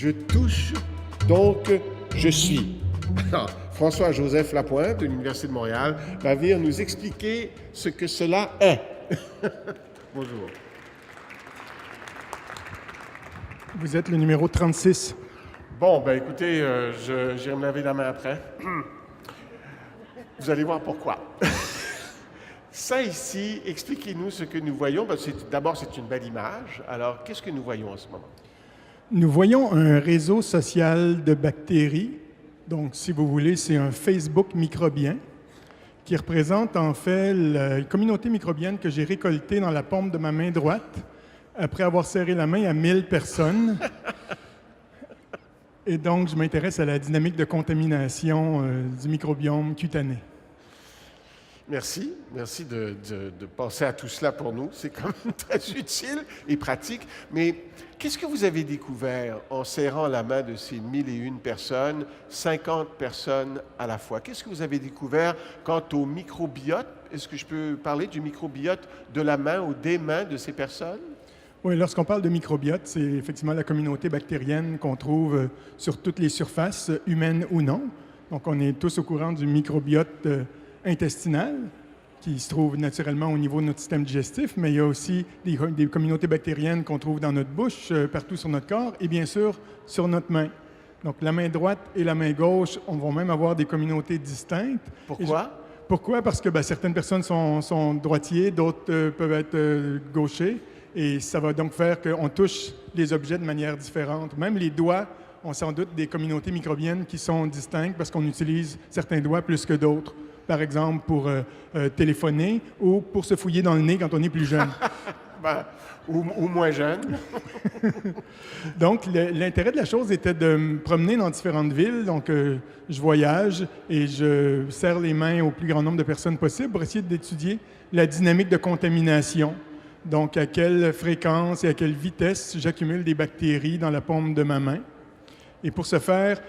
je touche, donc je suis. Alors, François-Joseph Lapointe de l'Université de Montréal va venir nous expliquer ce que cela est. Bonjour. Vous êtes le numéro 36. Bon, ben écoutez, j'irai me laver la main après. Vous allez voir pourquoi. Ça ici, expliquez-nous ce que nous voyons. D'abord, c'est une belle image. Alors, qu'est-ce que nous voyons en ce moment? Nous voyons un réseau social de bactéries. Donc, si vous voulez, c'est un Facebook microbien qui représente en fait la communauté microbienne que j'ai récoltée dans la paume de ma main droite après avoir serré la main à 1000 personnes. Et donc, je m'intéresse à la dynamique de contamination du microbiome cutané. Merci. Merci de penser à tout cela pour nous. C'est quand même très utile et pratique. Mais qu'est-ce que vous avez découvert en serrant la main de ces 1001 personnes, 50 personnes à la fois? Qu'est-ce que vous avez découvert quant au microbiote? Est-ce que je peux parler du microbiote de la main ou des mains de ces personnes? Oui, lorsqu'on parle de microbiote, c'est effectivement la communauté bactérienne qu'on trouve sur toutes les surfaces, humaines ou non. Donc, on est tous au courant du microbiote intestinal, qui se trouve naturellement au niveau de notre système digestif, mais il y a aussi des communautés bactériennes qu'on trouve dans notre bouche, partout sur notre corps, et bien sûr sur notre main. Donc, la main droite et la main gauche, on va même avoir des communautés distinctes. Pourquoi? Pourquoi? Parce que certaines personnes sont droitiers, d'autres peuvent être gauchers. Et ça va donc faire qu'on touche les objets de manière différente. Même les doigts ont sans doute des communautés microbiennes qui sont distinctes parce qu'on utilise certains doigts plus que d'autres. Par exemple, pour téléphoner ou pour se fouiller dans le nez quand on est plus jeune. Ou moins jeune. Donc, l'intérêt de la chose était de me promener dans différentes villes. Donc, je voyage et je serre les mains au plus grand nombre de personnes possible pour essayer d'étudier la dynamique de contamination. Donc, à quelle fréquence et à quelle vitesse j'accumule des bactéries dans la paume de ma main. Et pour ce faire,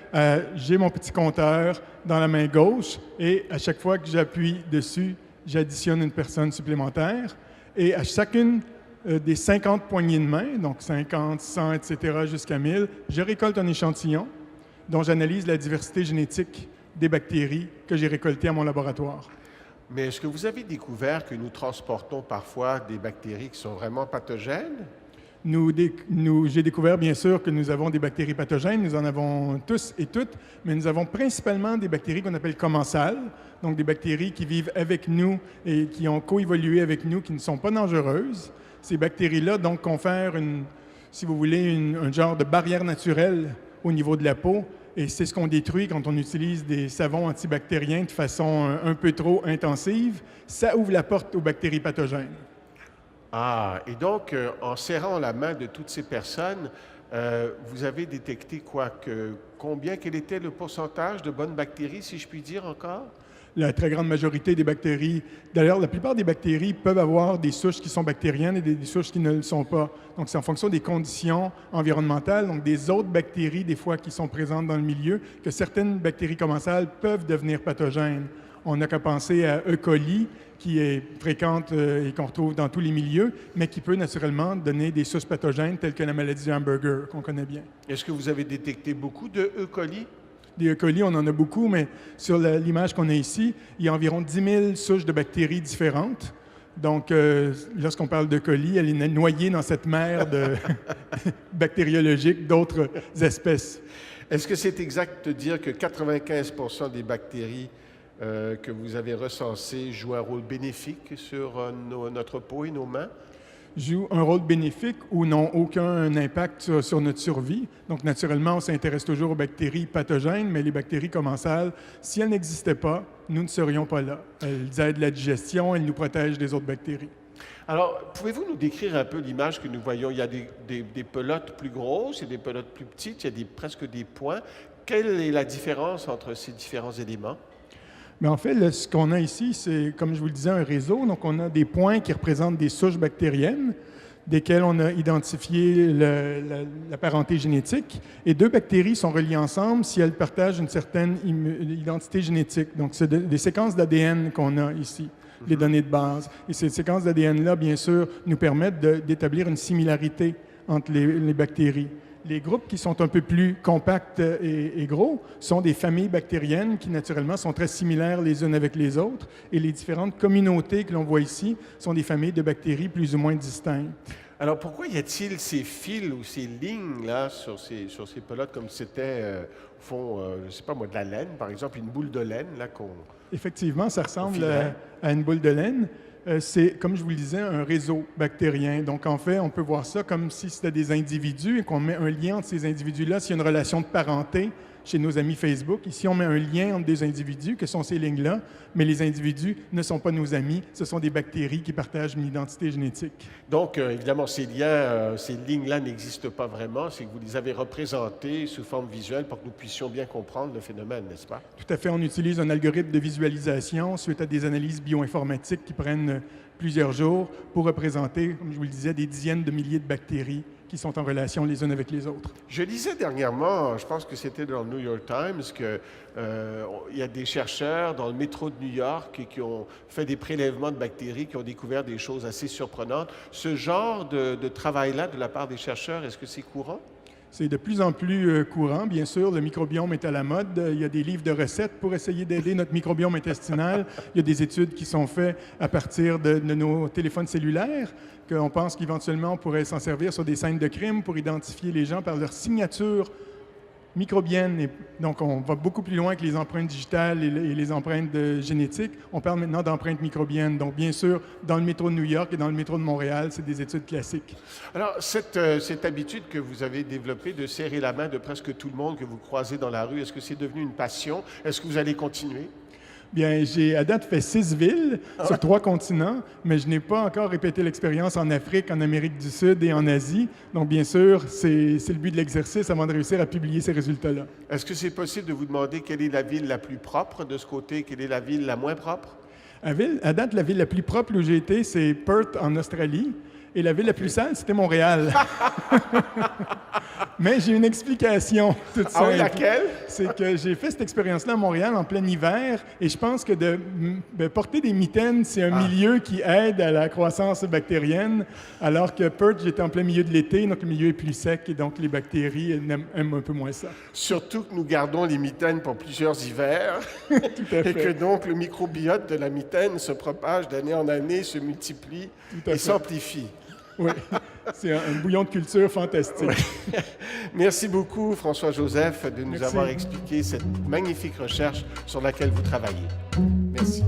j'ai mon petit compteur dans la main gauche et à chaque fois que j'appuie dessus, j'additionne une personne supplémentaire. Et à chacune des 50 poignées de main, donc 50, 100, etc., jusqu'à 1000, je récolte un échantillon dont j'analyse la diversité génétique des bactéries que j'ai récoltées à mon laboratoire. Mais est-ce que vous avez découvert que nous transportons parfois des bactéries qui sont vraiment pathogènes? J'ai découvert, bien sûr, que nous avons des bactéries pathogènes. Nous en avons tous et toutes, mais nous avons principalement des bactéries qu'on appelle commensales, donc des bactéries qui vivent avec nous et qui ont coévolué avec nous, qui ne sont pas dangereuses. Ces bactéries-là, donc, confèrent, si vous voulez, un genre de barrière naturelle au niveau de la peau. Et c'est ce qu'on détruit quand on utilise des savons antibactériens de façon un peu trop intensive. Ça ouvre la porte aux bactéries pathogènes. Ah, et donc, en serrant la main de toutes ces personnes, vous avez détecté quel était le pourcentage de bonnes bactéries, si je puis dire encore? La très grande majorité des bactéries, d'ailleurs, la plupart des bactéries peuvent avoir des souches qui sont bactériennes et des souches qui ne le sont pas. Donc, c'est en fonction des conditions environnementales, donc des autres bactéries, des fois, qui sont présentes dans le milieu, que certaines bactéries commensales peuvent devenir pathogènes. On n'a qu'à penser à E. coli, qui est fréquente et qu'on retrouve dans tous les milieux, mais qui peut naturellement donner des souches pathogènes telles que la maladie du hamburger, qu'on connaît bien. Est-ce que vous avez détecté beaucoup de E. coli? Des E. coli, on en a beaucoup, mais sur l'image qu'on a ici, il y a environ 10 000 souches de bactéries différentes. Donc, lorsqu'on parle de coli, elle est noyée dans cette mer bactériologique d'autres espèces. Est-ce que c'est exact de dire que 95% des bactéries que vous avez recensées jouent un rôle bénéfique sur notre peau et nos mains? Jouent un rôle bénéfique ou n'ont aucun impact sur notre survie. Donc, naturellement, on s'intéresse toujours aux bactéries pathogènes, mais les bactéries commensales, si elles n'existaient pas, nous ne serions pas là. Elles aident la digestion, elles nous protègent des autres bactéries. Alors, pouvez-vous nous décrire un peu l'image que nous voyons? Il y a des pelotes plus grosses et des pelotes plus petites, il y a presque des points. Quelle est la différence entre ces différents éléments? Mais en fait, ce qu'on a ici, c'est, comme je vous le disais, un réseau. Donc, on a des points qui représentent des souches bactériennes, desquelles on a identifié la parenté génétique. Et deux bactéries sont reliées ensemble si elles partagent une certaine identité génétique. Donc, c'est des séquences d'ADN qu'on a ici, les données de base. Et ces séquences d'ADN-là, bien sûr, nous permettent d'établir une similarité entre les bactéries. Les groupes qui sont un peu plus compacts et gros sont des familles bactériennes qui, naturellement, sont très similaires les unes avec les autres. Et les différentes communautés que l'on voit ici sont des familles de bactéries plus ou moins distinctes. Alors pourquoi y a-t-il ces fils ou ces lignes là sur ces pelotes comme si c'était, au fond, je ne sais pas moi, de la laine, par exemple, une boule de laine là qu'on... Effectivement, ça ressemble filet. à une boule de laine. C'est, comme je vous le disais, un réseau bactérien. Donc, en fait, on peut voir ça comme si c'était des individus et qu'on met un lien entre ces individus-là. S'il y a une relation de parenté chez nos amis Facebook, ici, on met un lien entre des individus, que sont ces lignes-là, mais les individus ne sont pas nos amis, ce sont des bactéries qui partagent une identité génétique. Donc, évidemment, ces liens, ces lignes-là n'existent pas vraiment, c'est que vous les avez représentées sous forme visuelle pour que nous puissions bien comprendre le phénomène, n'est-ce pas? Tout à fait, on utilise un algorithme de visualisation suite à des analyses bioinformatiques qui prennent plusieurs jours pour représenter, comme je vous le disais, des dizaines de milliers de bactéries qui sont en relation les unes avec les autres. Je lisais dernièrement, je pense que c'était dans le New York Times, qu'il y a des chercheurs dans le métro de New York qui ont fait des prélèvements de bactéries, qui ont découvert des choses assez surprenantes. Ce genre de travail-là, de la part des chercheurs, est-ce que c'est courant? C'est de plus en plus courant, bien sûr. Le microbiome est à la mode. Il y a des livres de recettes pour essayer d'aider notre microbiome intestinal. Il y a des études qui sont faites à partir de nos téléphones cellulaires, qu'on pense qu'éventuellement on pourrait s'en servir sur des scènes de crime pour identifier les gens par leur signature microbienne. Et donc, on va beaucoup plus loin que les empreintes digitales et les empreintes génétiques. On parle maintenant d'empreintes microbiennes. Donc, bien sûr, dans le métro de New York et dans le métro de Montréal, c'est des études classiques. Alors, cette habitude que vous avez développée de serrer la main de presque tout le monde que vous croisez dans la rue, est-ce que c'est devenu une passion? Est-ce que vous allez continuer? Bien, j'ai à date fait 6 villes sur 3 continents, mais je n'ai pas encore répété l'expérience en Afrique, en Amérique du Sud et en Asie. Donc, bien sûr, c'est le but de l'exercice avant de réussir à publier ces résultats-là. Est-ce que c'est possible de vous demander quelle est la ville la plus propre de ce côté, quelle est la ville la moins propre? À date, la ville la plus propre où j'ai été, c'est Perth, en Australie. Et la ville la plus sale, c'était Montréal. Mais j'ai une explication toute simple. Ah oui, laquelle? C'est que j'ai fait cette expérience-là à Montréal en plein hiver et je pense que de porter des mitaines, c'est un milieu qui aide à la croissance bactérienne, alors que Perth, j'étais en plein milieu de l'été, donc le milieu est plus sec et donc les bactéries aiment un peu moins ça. Surtout que nous gardons les mitaines pour plusieurs hivers. Tout à fait. Et que donc le microbiote de la mitaine se propage d'année en année, se multiplie et s'amplifie. Oui, c'est un bouillon de culture fantastique. Merci beaucoup, François-Joseph, de nous avoir expliqué cette magnifique recherche sur laquelle vous travaillez. Merci.